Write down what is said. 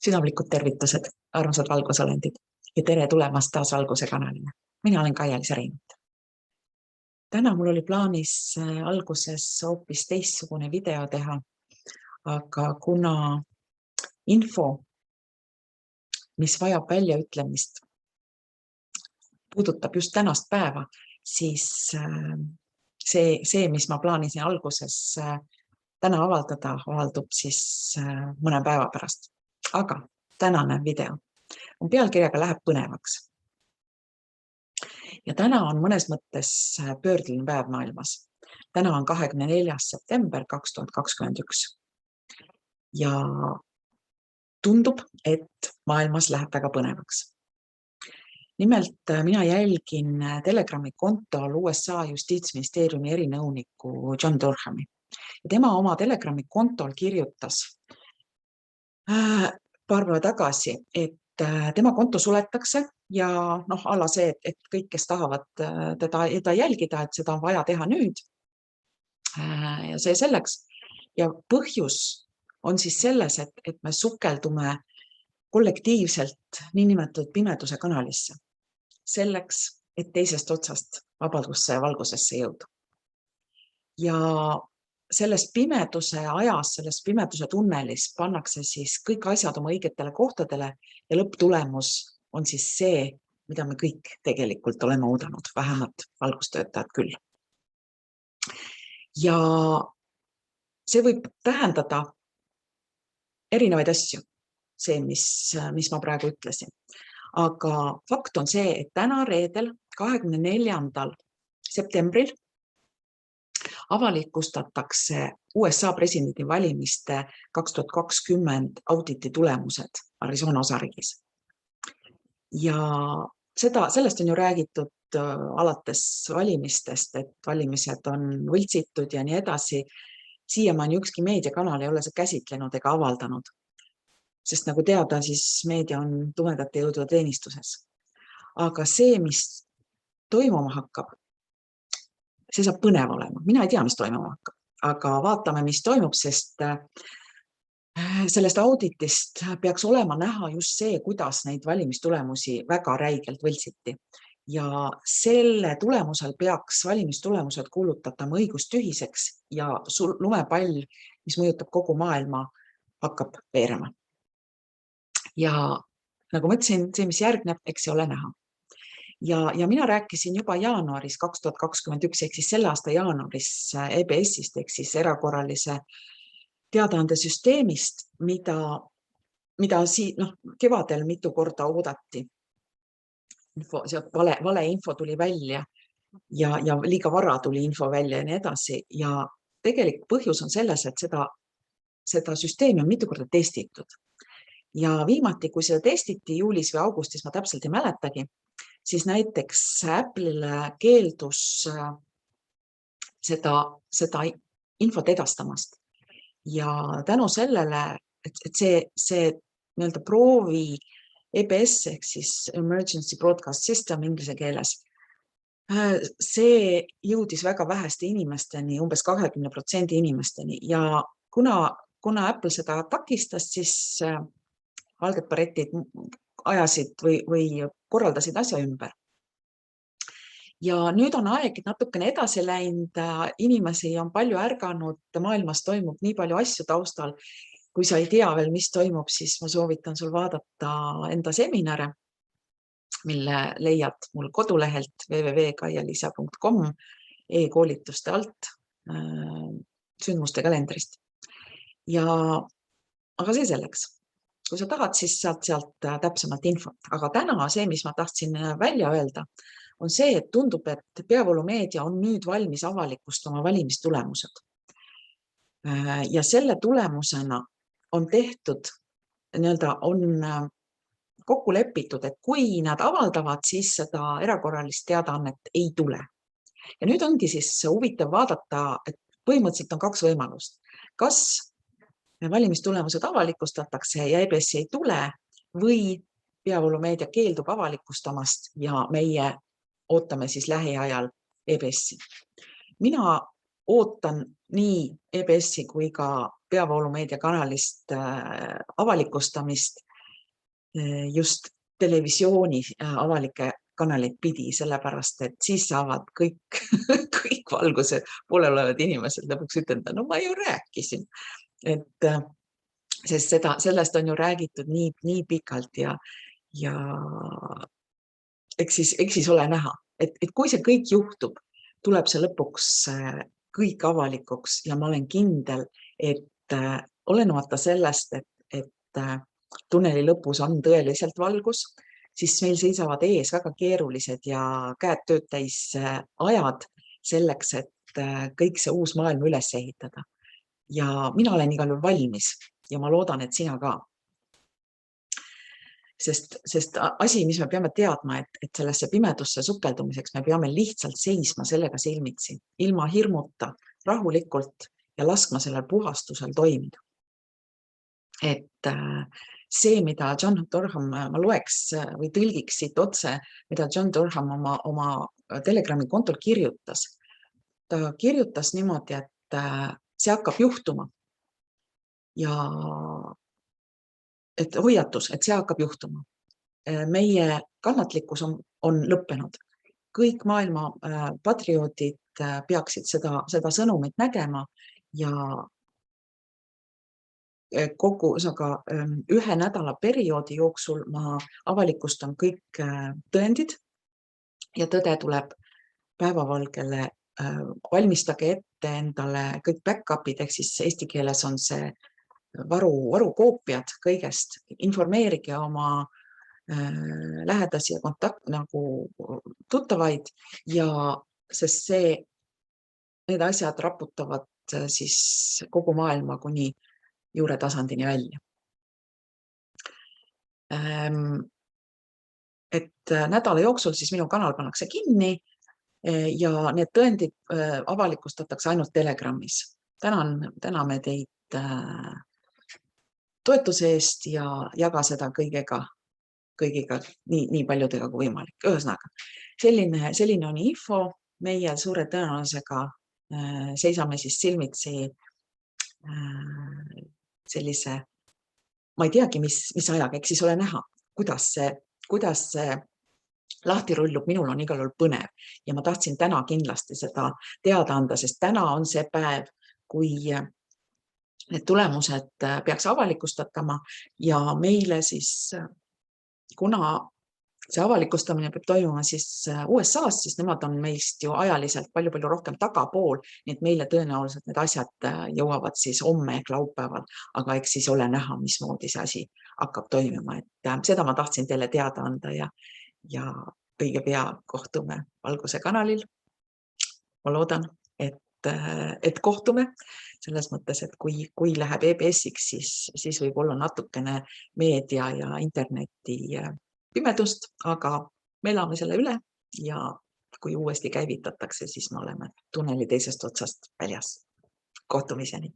Südamlikud tervitused, armsad valgusolendid ja tere tulemast taas Valguse kanalile. Mina olen Kaia-Liisa Reinut. Täna mul oli plaanis alguses hoopis teistsugune video teha, aga kuna info, mis vajab väljaütlemist, puudutab just tänast päeva, siis see, mis ma plaanisin alguses täna avaldada, avaldub siis mõne päeva pärast. Aga tänane video on pealkirjaga Läheb põnevaks. Ja täna on mõnes mõttes pöördeline päev maailmas. Täna on 24. september 2021. Ja tundub, et maailmas läheb väga põnevaks. Nimelt mina jälgin Telegrami kontol USA justiitsministeeriumi erinõuniku John Durhami. Ja tema oma Telegrami kontol kirjutas paar päeva tagasi, et tema konto suletakse ja alla see, et kõik, kes tahavad teda jälgida, et seda on vaja teha nüüd. Ja see selleks. Ja põhjus on siis selles, et me sukeldume kollektiivselt niinimetatud pimeduse kanalisse. Selleks, et teisest otsast vabadusse ja valgusesse jõuda. Ja selles pimeduse ajas, selles pimeduse tunnelis pannakse siis kõik asjad oma õigetele kohtadele ja lõpptulemus on siis see, mida me kõik tegelikult oleme oodanud, vähemalt valgustöötajad küll. Ja see võib tähendada erinevaid asju, see, mis ma praegu ütlesin. Aga fakt on see, et täna reedel 24. septembril avalikustatakse USA presidendivalimiste 2020 auditi tulemused Arizona osariigis. Ja sellest on ju räägitud alates valimistest, et valimised on võltsitud ja nii edasi. Siiamaani ükski meediakanal ei ole seda käsitlenud ega avaldanud. Sest nagu teada, siis meedia on tumedate jõudude teenistuses. Aga see, mis toimuma hakkab, see saab põnev olema. Mina ei tea, mis toimuma hakkab, aga vaatame, mis toimub, sest sellest auditist peaks olema näha just see, kuidas neid valimistulemusi väga räigelt võltsiti. Ja selle tulemusel peaks valimistulemused kuulutatama õigustühiseks ja lumepall, mis mõjutab kogu maailma, hakkab veerema. Ja nagu ma ütlesin, see, mis järgneb, eks see ole näha. Ja mina rääkisin juba jaanuaris 2021, ehk siis selle aasta jaanuaris EBS-ist, ehk siis erakorralise teadaandesüsteemist, mida kevadel mitu korda oodati. Vale info tuli välja ja liiga vara tuli info välja ja nii edasi. Ja tegelik põhjus on selles, et seda süsteemi on mitu korda testitud. Ja viimati, kui seda testiti juulis või augustis, ma täpselt ei mäletagi, siis näiteks Apple'ile keeldus seda infot edastamast. Ja tänu sellele, et see nii-öelda proovi EBS ehk siis Emergency Broadcast System inglise keeles, see jõudis väga väheste inimesteni, umbes 20% inimesteni. Ja kuna Apple seda takistas, siis valged baretid ajasid või korraldasid asja ümber. Ja nüüd on aeg natukene edasi läinud, inimesi on palju ärganud, maailmas toimub nii palju asju taustal. Kui sa ei tea veel, mis toimub, siis ma soovitan sul vaadata enda seminare, mille leiad mul kodulehelt www.kaialisa.com e-koolituste alt sündmuste kalendrist. Aga see selleks. Kui sa tahad, siis saad sealt täpsemalt infot. Aga täna see, mis ma tahtsin välja öelda, on see, et tundub, et peavoolumeedia on nüüd valmis avalikustama valimistulemused. Ja selle tulemusena on tehtud, on kokku lepitud, et kui nad avaldavad, siis seda erakorralist teadaannet ei tule. Ja nüüd ongi siis huvitav vaadata, et põhimõtteliselt on kaks võimalust. Kas valimistulemused avalikustatakse ja EBS ei tule või peavoolumeedia keeldub avalikustamast ja meie ootame siis lähiajal EBS-i. Mina ootan nii EBS-i kui ka peavoolumeedia kanalist avalikustamist just televisiooni avalike kanaleid pidi, sellepärast, et siis saavad kõik, kõik valguse poolel olevad inimesed lõpuks ütelda, no ma ju rääkisin. Et sest sellest on ju räägitud nii pikalt ja eks siis ole näha, et kui see kõik juhtub, tuleb see lõpuks kõik avalikuks ja ma olen kindel, et olenemata sellest, et tunneli lõpus on tõeliselt valgus, siis meil seisavad ees väga keerulised ja käed tööd täis ajad selleks, et kõik see uus maailm üles ehitada. Ja mina olen igal juhul valmis ja ma loodan, et sina ka. Sest asi, mis me peame teadma, et sellesse pimedusse sukeldumiseks me peame lihtsalt seisma sellega silmitsi, ilma hirmuta, rahulikult ja laskma sellel puhastusel toimida. Et see, mida John Durham, ma loeks või tõlgiks siit otse, mida John Durham oma Telegrami kontol kirjutas. Ta kirjutas niimoodi, et see hakkab juhtuma ja et hoiatus, et see hakkab juhtuma. Meie kannatlikkus on lõppenud. Kõik maailma patrioodid peaksid seda sõnumit nägema ja kogu ühe nädala perioodi jooksul ma avalikustan kõik tõendid ja tõde tuleb päevavalgele. Valmistage ette endale kõik back-upid, ehk siis eesti keeles on see varukoopiad kõigest. Informeerige oma lähedasi ja nagu tuttavaid ja sest need asjad raputavad siis kogu maailma kuni juuretasandini välja. Et nädala jooksul siis minu kanal pannakse kinni ja need tõendid avalikustatakse ainult Telegramis. Täname teid toetuse eest ja jaga seda kõigiga nii paljudega kui võimalik. Ühesõnaga, selline on info. Meie suure tõenäosusega seisame siis silmitsi sellise, ma ei teagi, mis ajaga, eks siis ole näha, kuidas see lahti rullub. Minul on igal juhul põnev ja ma tahtsin täna kindlasti seda teada anda, sest täna on see päev, kui need tulemused peaks avalikustatama ja meile siis, kuna see avalikustamine peab toimuma siis USA-s, siis nemad on meist ju ajaliselt palju rohkem tagapool, nii et meile tõenäoliselt need asjad jõuavad siis homme ehk laupäeval, aga eks siis ole näha, mismoodi see asi hakkab toimima. Et seda ma tahtsin teile teada anda ja õige pea kohtume Valguse kanalil. Ma loodan, et kohtume selles mõttes, et kui läheb EBS-iks, siis võib olla natukene meedia ja interneti pimedust, aga me elame selle üle ja kui uuesti käivitatakse, siis me oleme tunneli teisest otsast väljas. Kohtumiseni!